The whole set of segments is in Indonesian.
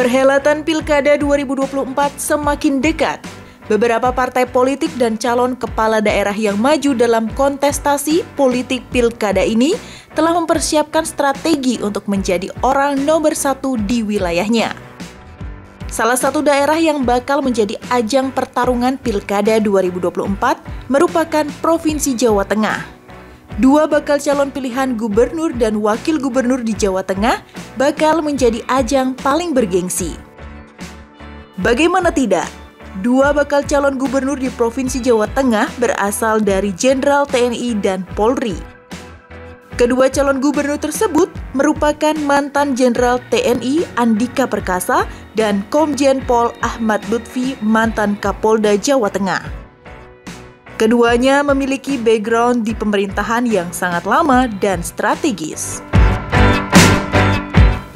Perhelatan Pilkada 2024 semakin dekat. Beberapa partai politik dan calon kepala daerah yang maju dalam kontestasi politik Pilkada ini telah mempersiapkan strategi untuk menjadi orang nomor satu di wilayahnya. Salah satu daerah yang bakal menjadi ajang pertarungan Pilkada 2024 merupakan Provinsi Jawa Tengah. Dua bakal calon pilihan gubernur dan wakil gubernur di Jawa Tengah bakal menjadi ajang paling bergengsi. Bagaimana tidak? Dua bakal calon gubernur di Provinsi Jawa Tengah berasal dari Jenderal TNI dan Polri. Kedua calon gubernur tersebut merupakan mantan Jenderal TNI Andika Perkasa dan Komjen Pol Ahmad Lutfi, mantan Kapolda Jawa Tengah. Keduanya memiliki background di pemerintahan yang sangat lama dan strategis.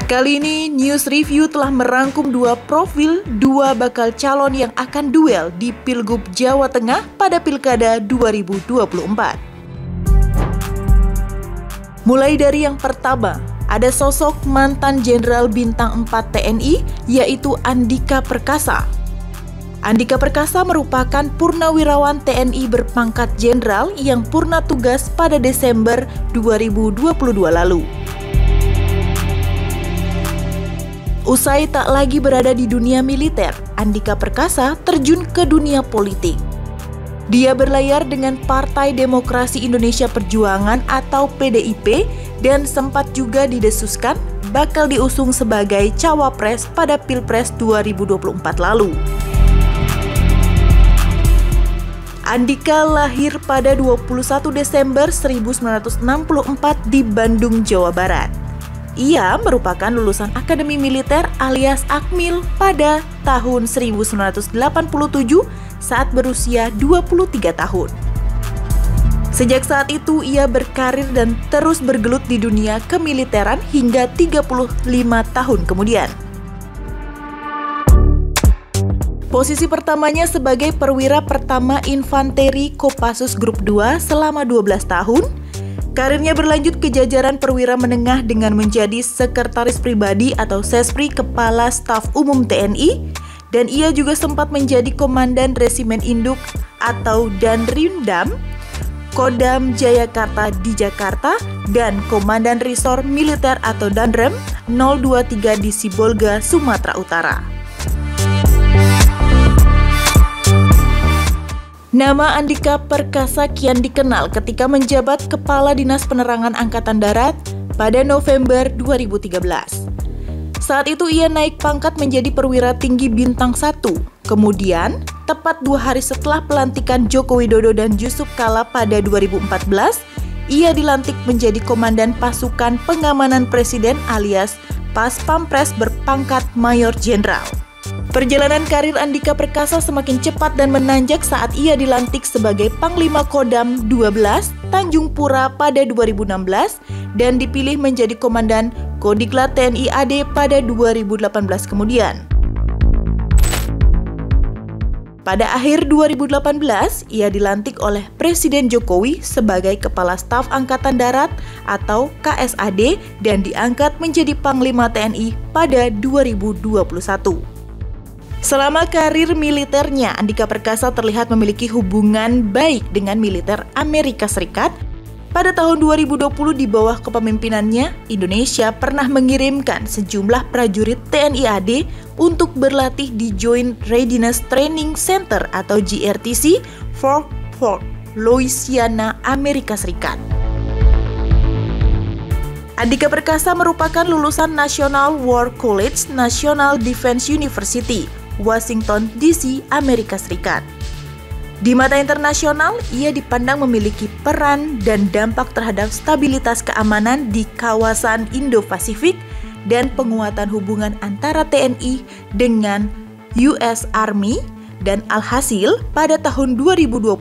Kali ini, News Review telah merangkum dua profil dua bakal calon yang akan duel di Pilgub Jawa Tengah pada Pilkada 2024. Mulai dari yang pertama, ada sosok mantan Jenderal Bintang 4 TNI, yaitu Andika Perkasa. Andika Perkasa merupakan purnawirawan TNI berpangkat jenderal yang purna tugas pada Desember 2022 lalu. Usai tak lagi berada di dunia militer, Andika Perkasa terjun ke dunia politik. Dia berlayar dengan Partai Demokrasi Indonesia Perjuangan atau PDIP dan sempat juga didesuskan bakal diusung sebagai cawapres pada Pilpres 2024 lalu. Andika lahir pada 21 Desember 1964 di Bandung, Jawa Barat. Ia merupakan lulusan Akademi Militer alias Akmil pada tahun 1987 saat berusia 23 tahun. Sejak saat itu ia berkarir dan terus bergelut di dunia kemiliteran hingga 35 tahun kemudian. Posisi pertamanya sebagai perwira pertama Infanteri Kopassus Grup 2 selama 12 tahun. Karirnya berlanjut ke jajaran perwira menengah dengan menjadi sekretaris pribadi atau Sespri Kepala Staf Umum TNI, dan ia juga sempat menjadi Komandan Resimen Induk atau Danrindam, Kodam Jayakarta di Jakarta, dan Komandan Resor Militer atau Danrem 023 di Sibolga, Sumatera Utara. Nama Andika Perkasa kian dikenal ketika menjabat Kepala Dinas Penerangan Angkatan Darat pada November 2013. Saat itu ia naik pangkat menjadi perwira tinggi bintang 1. Kemudian, tepat 2 hari setelah pelantikan Joko Widodo dan Yusuf Kala pada 2014, ia dilantik menjadi Komandan Pasukan Pengamanan Presiden alias Pas Pampres berpangkat Mayor Jenderal. Perjalanan karir Andika Perkasa semakin cepat dan menanjak saat ia dilantik sebagai Panglima Kodam 12 Tanjung Pura pada 2016 dan dipilih menjadi Komandan Kodiklat TNI AD pada 2018 kemudian. Pada akhir 2018, ia dilantik oleh Presiden Jokowi sebagai Kepala Staf Angkatan Darat atau KSAD dan diangkat menjadi Panglima TNI pada 2021. Selama karir militernya, Andika Perkasa terlihat memiliki hubungan baik dengan militer Amerika Serikat. Pada tahun 2020 di bawah kepemimpinannya, Indonesia pernah mengirimkan sejumlah prajurit TNI AD untuk berlatih di Joint Readiness Training Center atau JRTC Fort Worth, Louisiana, Amerika Serikat. Andika Perkasa merupakan lulusan National War College National Defense University, Washington DC, Amerika Serikat. Di mata internasional, ia dipandang memiliki peran dan dampak terhadap stabilitas keamanan di kawasan Indo-Pasifik dan penguatan hubungan antara TNI dengan US Army, dan alhasil pada tahun 2020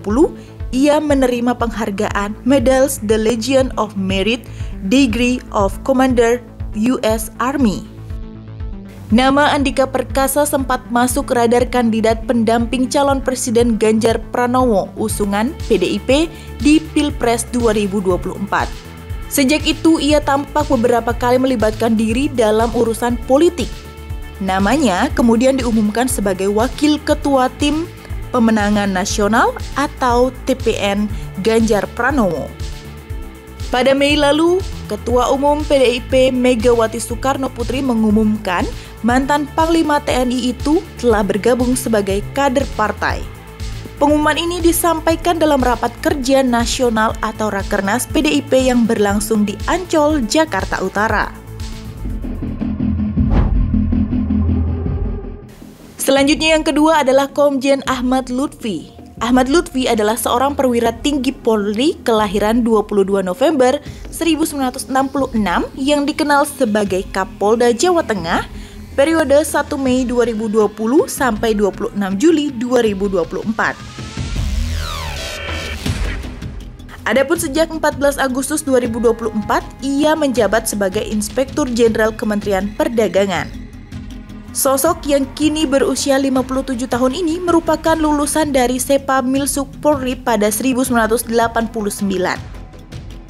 ia menerima penghargaan Medals the Legion of Merit Degree of Commander US Army. Nama Andika Perkasa sempat masuk radar kandidat pendamping calon Presiden Ganjar Pranowo usungan PDIP di Pilpres 2024. Sejak itu ia tampak beberapa kali melibatkan diri dalam urusan politik. Namanya kemudian diumumkan sebagai Wakil Ketua Tim Pemenangan Nasional atau TPN Ganjar Pranowo. Pada Mei lalu, Ketua Umum PDIP Megawati Soekarno Putri mengumumkan mantan Panglima TNI itu telah bergabung sebagai kader partai. Pengumuman ini disampaikan dalam rapat kerja nasional atau Rakernas PDIP yang berlangsung di Ancol, Jakarta Utara. Selanjutnya yang kedua adalah Komjen Ahmad Lutfi. Ahmad Lutfi adalah seorang perwira tinggi Polri kelahiran 22 November 1966 yang dikenal sebagai Kapolda Jawa Tengah periode 1 Mei 2020 sampai 26 Juli 2024. Adapun sejak 14 Agustus 2024, ia menjabat sebagai Inspektur Jenderal Kementerian Perdagangan. Sosok yang kini berusia 57 tahun ini merupakan lulusan dari Sepa Milsuk Polri pada 1989.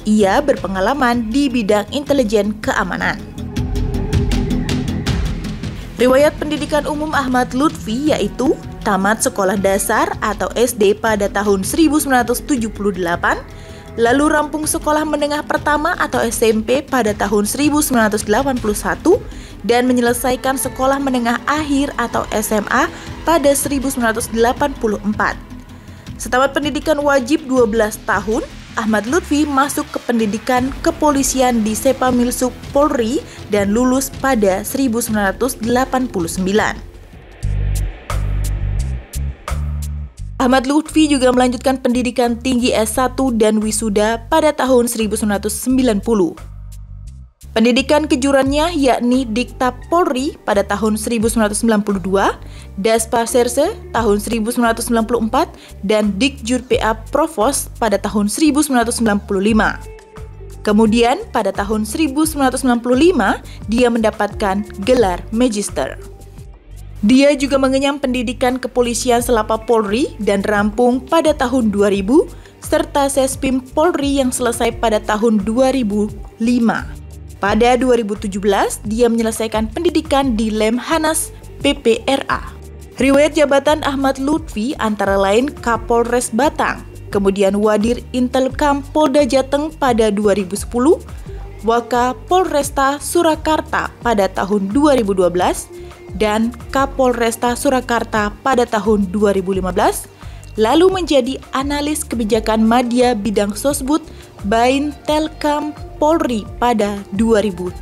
Ia berpengalaman di bidang intelijen keamanan. Riwayat pendidikan umum Ahmad Lutfi yaitu tamat sekolah dasar atau SD pada tahun 1978, lalu rampung sekolah menengah pertama atau SMP pada tahun 1981, dan menyelesaikan sekolah menengah akhir atau SMA pada 1984. Setamat pendidikan wajib 12 tahun, Ahmad Lutfi masuk ke pendidikan kepolisian di Sepa Milsuk Polri dan lulus pada 1989. Ahmad Lutfi juga melanjutkan pendidikan tinggi S1 dan wisuda pada tahun 1990. Pendidikan kejuruannya yakni Dikta Polri pada tahun 1992, Daspaserse tahun 1994, dan Dikjur PA Provos pada tahun 1995. Kemudian pada tahun 1995, dia mendapatkan gelar Magister. Dia juga mengenyam pendidikan kepolisian selapa Polri dan rampung pada tahun 2000, serta Sespim Polri yang selesai pada tahun 2005. Pada 2017, dia menyelesaikan pendidikan di Lemhanas PPRA. Riwayat jabatan Ahmad Lutfi antara lain Kapolres Batang, kemudian Wadir Intelkam Polda Jateng pada 2010, Wakapolresta Surakarta pada tahun 2012, dan Kapolresta Surakarta pada tahun 2015, lalu menjadi analis kebijakan media bidang Sosbud Bain Telkom Polri pada 2017.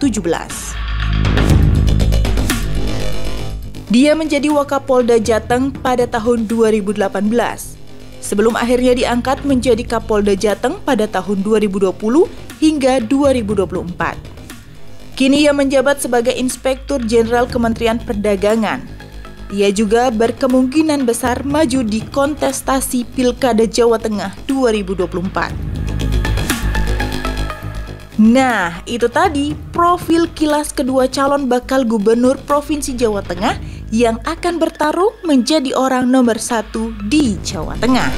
Dia menjadi Wakapolda Jateng pada tahun 2018, sebelum akhirnya diangkat menjadi Kapolda Jateng pada tahun 2020 hingga 2024. Kini ia menjabat sebagai Inspektur Jenderal Kementerian Perdagangan. Ia juga berkemungkinan besar maju di kontestasi Pilkada Jawa Tengah 2024. Nah, itu tadi profil kilas kedua calon bakal gubernur Provinsi Jawa Tengah yang akan bertarung menjadi orang nomor 1 di Jawa Tengah.